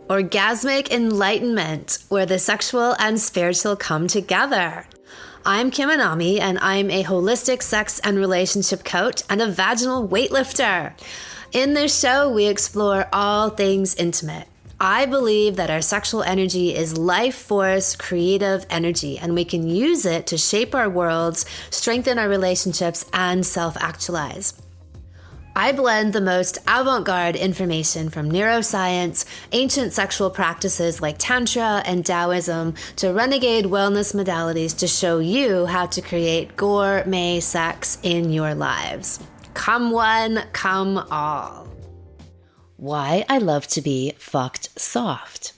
orgasmic enlightenment, where the sexual and spiritual come together. I'm Kim Anami, and I'm a holistic sex and relationship coach and a vaginal weightlifter. In this show, we explore all things intimate. I believe that our sexual energy is life force, creative energy, and we can use it to shape our worlds, strengthen our relationships, and self-actualize. I blend the most avant-garde information from neuroscience, ancient sexual practices like Tantra and Taoism, to renegade wellness modalities to show you how to create gourmet sex in your lives. Come one, come all. Why I love to be fucked soft.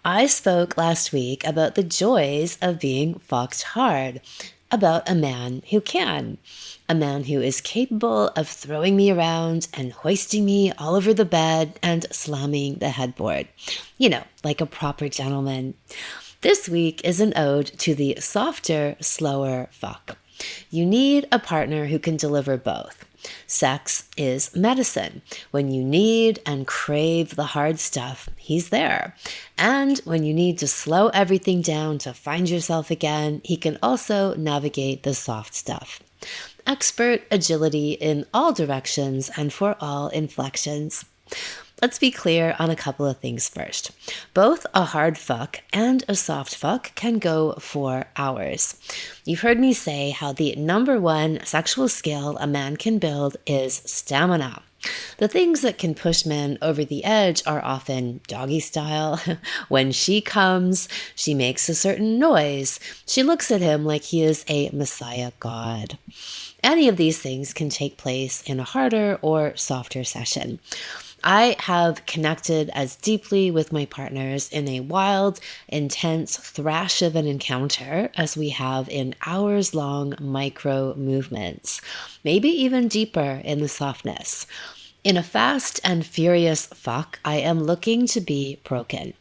I spoke last week about the joys of being fucked hard, about a man who can. A man who is capable of throwing me around and hoisting me all over the bed and slamming the headboard. You know, like a proper gentleman. This week is an ode to the softer, slower fuck. You need a partner who can deliver both. Sex is medicine. When you need and crave the hard stuff, he's there. And when you need to slow everything down to find yourself again, he can also navigate the soft stuff. Expert agility in all directions and for all inflections. Let's be clear on a couple of things first. Both a hard fuck and a soft fuck can go for hours. You've heard me say how the number one sexual skill a man can build is stamina. The things that can push men over the edge are often doggy style. When she comes, she makes a certain noise. She looks at him like he is a messiah god. Any of these things can take place in a harder or softer session. I have connected as deeply with my partners in a wild, intense thrash of an encounter as we have in hours-long micro movements, maybe even deeper in the softness. In a fast and furious fuck, I am looking to be broken.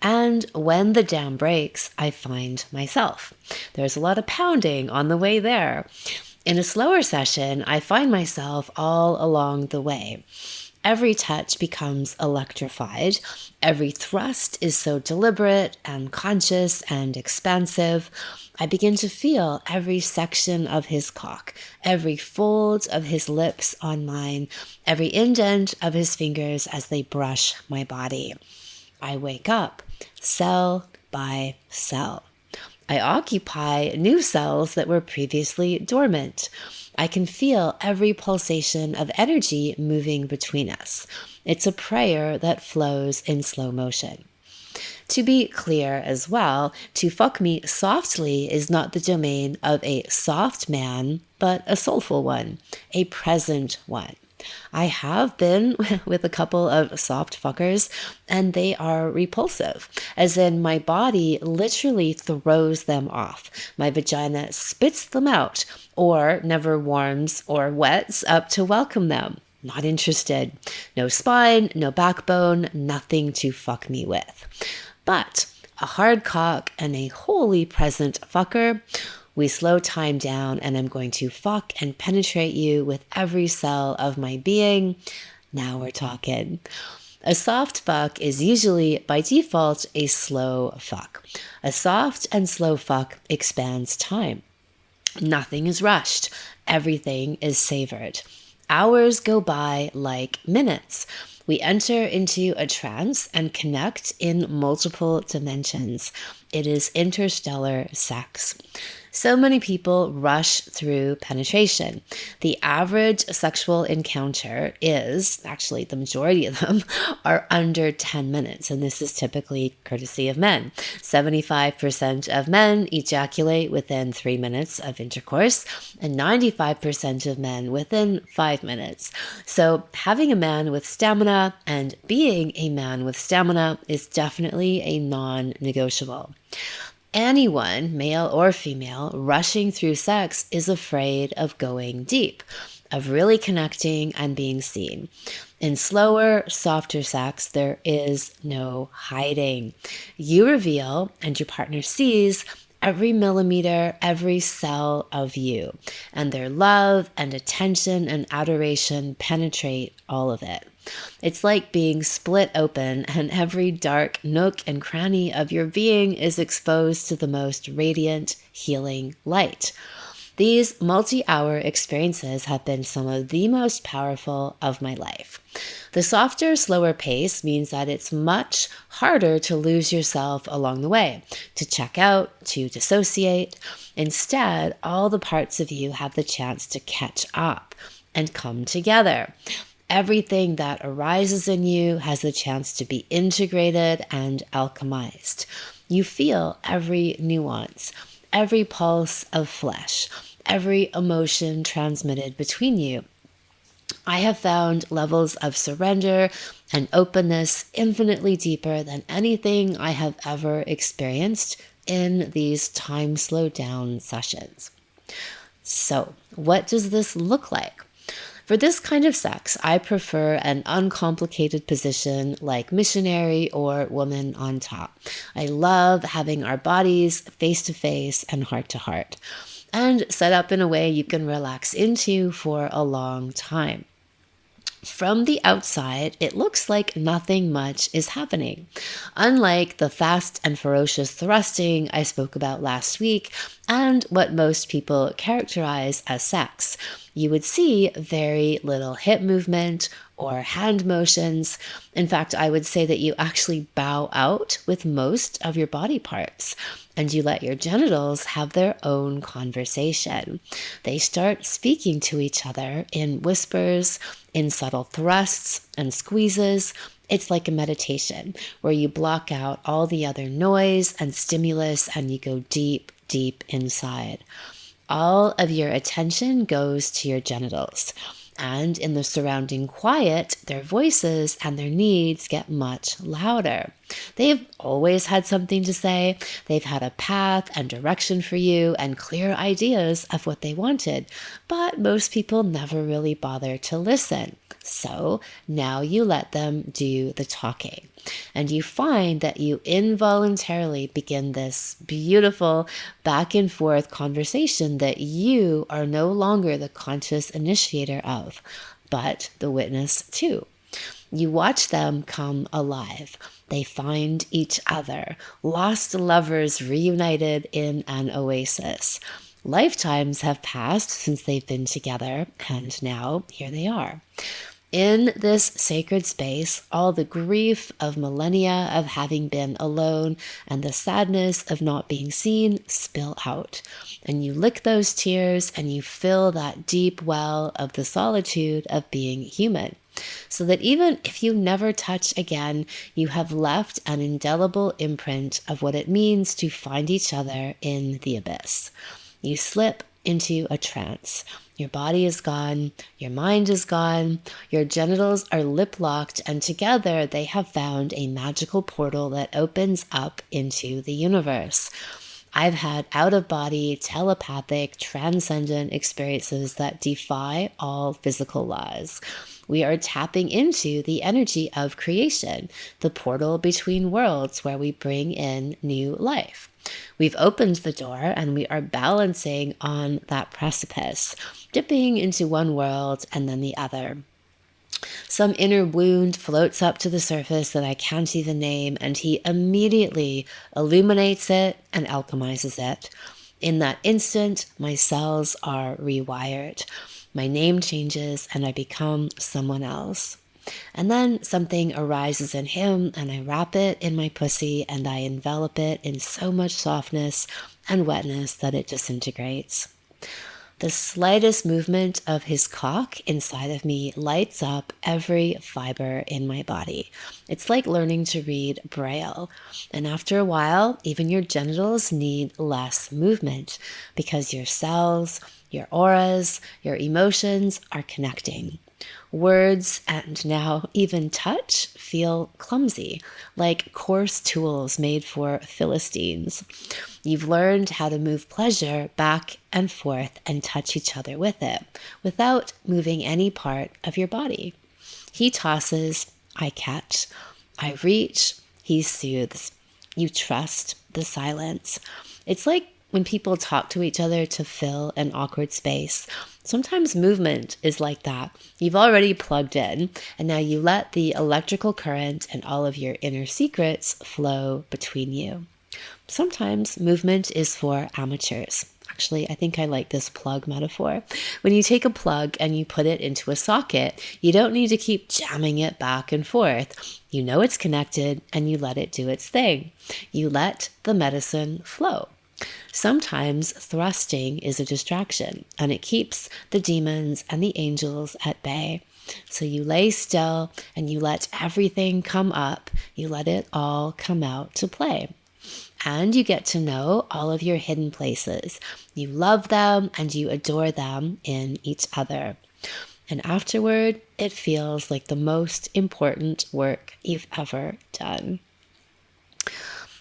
And when the dam breaks, I find myself. There's a lot of pounding on the way there. In a slower session, I find myself all along the way. Every touch becomes electrified. Every thrust is so deliberate and conscious and expansive. I begin to feel every section of his cock, every fold of his lips on mine, every indent of his fingers as they brush my body. I wake up, cell by cell. I occupy new cells that were previously dormant. I can feel every pulsation of energy moving between us. It's a prayer that flows in slow motion. To be clear as well, to fuck me softly is not the domain of a soft man, but a soulful one, a present one. I have been with a couple of soft fuckers, and they are repulsive, as in my body literally throws them off. My vagina spits them out, or never warms or wets up to welcome them. Not interested. No spine, no backbone, nothing to fuck me with. But a hard cock and a wholly present fucker, we slow time down, and I'm going to fuck and penetrate you with every cell of my being. Now we're talking. A soft fuck is usually, by default, a slow fuck. A soft and slow fuck expands time. Nothing is rushed. Everything is savored. Hours go by like minutes. We enter into a trance and connect in multiple dimensions. It is interstellar sex. So many people rush through penetration. The average sexual encounter is, actually the majority of them, are under 10 minutes, and this is typically courtesy of men. 75% of men ejaculate within 3 minutes of intercourse, and 95% of men within 5 minutes. So having a man with stamina and being a man with stamina is definitely a non-negotiable. Anyone, male or female, rushing through sex is afraid of going deep, of really connecting and being seen. In slower, softer sex, there is no hiding. You reveal and your partner sees every millimeter, every cell of you, and their love and attention and adoration penetrate all of it. It's like being split open, and every dark nook and cranny of your being is exposed to the most radiant, healing light. These multi-hour experiences have been some of the most powerful of my life. The softer, slower pace means that it's much harder to lose yourself along the way, to check out, to dissociate. Instead, all the parts of you have the chance to catch up and come together. Everything that arises in you has the chance to be integrated and alchemized. You feel every nuance, every pulse of flesh, every emotion transmitted between you. I have found levels of surrender and openness infinitely deeper than anything I have ever experienced in these time slowed down sessions. So, what does this look like? For this kind of sex, I prefer an uncomplicated position like missionary or woman on top. I love having our bodies face to face and heart to heart, and set up in a way you can relax into for a long time. From the outside, it looks like nothing much is happening. Unlike the fast and ferocious thrusting I spoke about last week, and what most people characterize as sex, you would see very little hip movement or hand motions. In fact, I would say that you actually bow out with most of your body parts, and you let your genitals have their own conversation. They start speaking to each other in whispers, in subtle thrusts and squeezes. It's like a meditation where you block out all the other noise and stimulus and you go deep, deep inside. All of your attention goes to your genitals. And in the surrounding quiet, their voices and their needs get much louder. They've always had something to say. They've had a path and direction for you and clear ideas of what they wanted. But most people never really bother to listen. So now you let them do the talking. And you find that you involuntarily begin this beautiful back and forth conversation that you are no longer the conscious initiator of, but the witness to. You watch them come alive. They find each other, lost lovers reunited in an oasis. Lifetimes have passed since they've been together, and now here they are. In this sacred space, all the grief of millennia of having been alone and the sadness of not being seen spill out. And you lick those tears and you fill that deep well of the solitude of being human. So that even if you never touch again, you have left an indelible imprint of what it means to find each other in the abyss. You slip into a trance. Your body is gone, your mind is gone, your genitals are lip-locked, and together they have found a magical portal that opens up into the universe. I've had out-of-body, telepathic, transcendent experiences that defy all physical laws. We are tapping into the energy of creation, the portal between worlds where we bring in new life. We've opened the door and we are balancing on that precipice, dipping into one world and then the other. Some inner wound floats up to the surface that I can't even name, and he immediately illuminates it and alchemizes it. In that instant, my cells are rewired. My name changes and I become someone else. And then something arises in him and I wrap it in my pussy and I envelop it in so much softness and wetness that it disintegrates. The slightest movement of his cock inside of me lights up every fiber in my body. It's like learning to read Braille. And after a while, even your genitals need less movement because your cells, your auras, your emotions are connecting. Words and now even touch feel clumsy, like coarse tools made for Philistines. You've learned how to move pleasure back and forth and touch each other with it without moving any part of your body. He tosses, I catch. I reach, he soothes. You trust the silence. It's like when people talk to each other to fill an awkward space. Sometimes movement is like that. You've already plugged in, and now you let the electrical current and all of your inner secrets flow between you. Sometimes movement is for amateurs. Actually, I think I like this plug metaphor. When you take a plug and you put it into a socket, you don't need to keep jamming it back and forth. You know it's connected and you let it do its thing. You let the medicine flow. Sometimes thrusting is a distraction, and it keeps the demons and the angels at bay. So you lay still and you let everything come up. You let it all come out to play. And you get to know all of your hidden places. You love them and you adore them in each other. And afterward, it feels like the most important work you've ever done.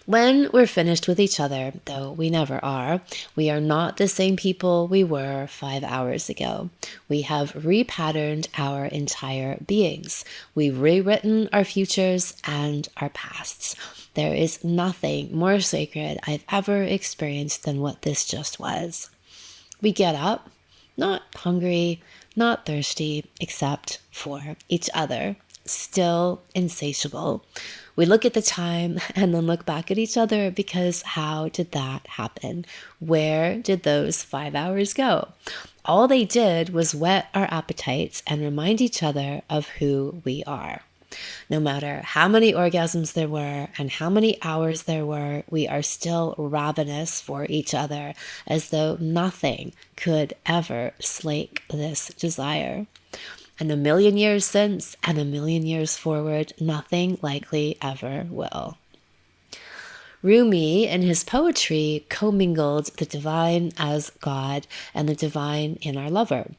When we're finished with each other, though we never are, we are not the same people we were 5 hours ago. We have repatterned our entire beings. We've rewritten our futures and our pasts. There is nothing more sacred I've ever experienced than what this just was. We get up, not hungry, not thirsty, except for each other, still insatiable. We look at the time and then look back at each other because how did that happen? Where did those 5 hours go? All they did was whet our appetites and remind each other of who we are. No matter how many orgasms there were and how many hours there were, we are still ravenous for each other, as though nothing could ever slake this desire. And 1,000,000 years since and 1,000,000 years forward, nothing likely ever will. Rumi, in his poetry, commingled the divine as God and the divine in our lover,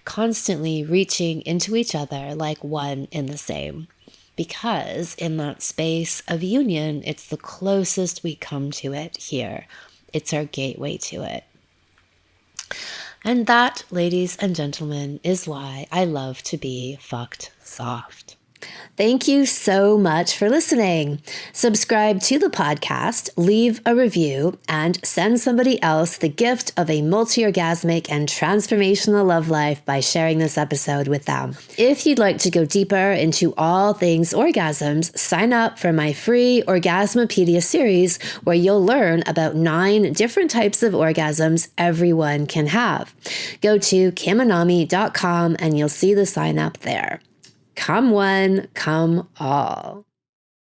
constantly reaching into each other like one in the same. Because in that space of union, it's the closest we come to it here. It's our gateway to it. And that, ladies and gentlemen, is why I love to be fucked soft. Thank you so much for listening. Subscribe to the podcast, leave a review, and send somebody else the gift of a multi-orgasmic and transformational love life by sharing this episode with them. If you'd like to go deeper into all things orgasms, sign up for my free Orgasmopedia series where you'll learn about 9 different types of orgasms everyone can have. Go to kimanami.com and you'll see the sign up there. Come one, come all.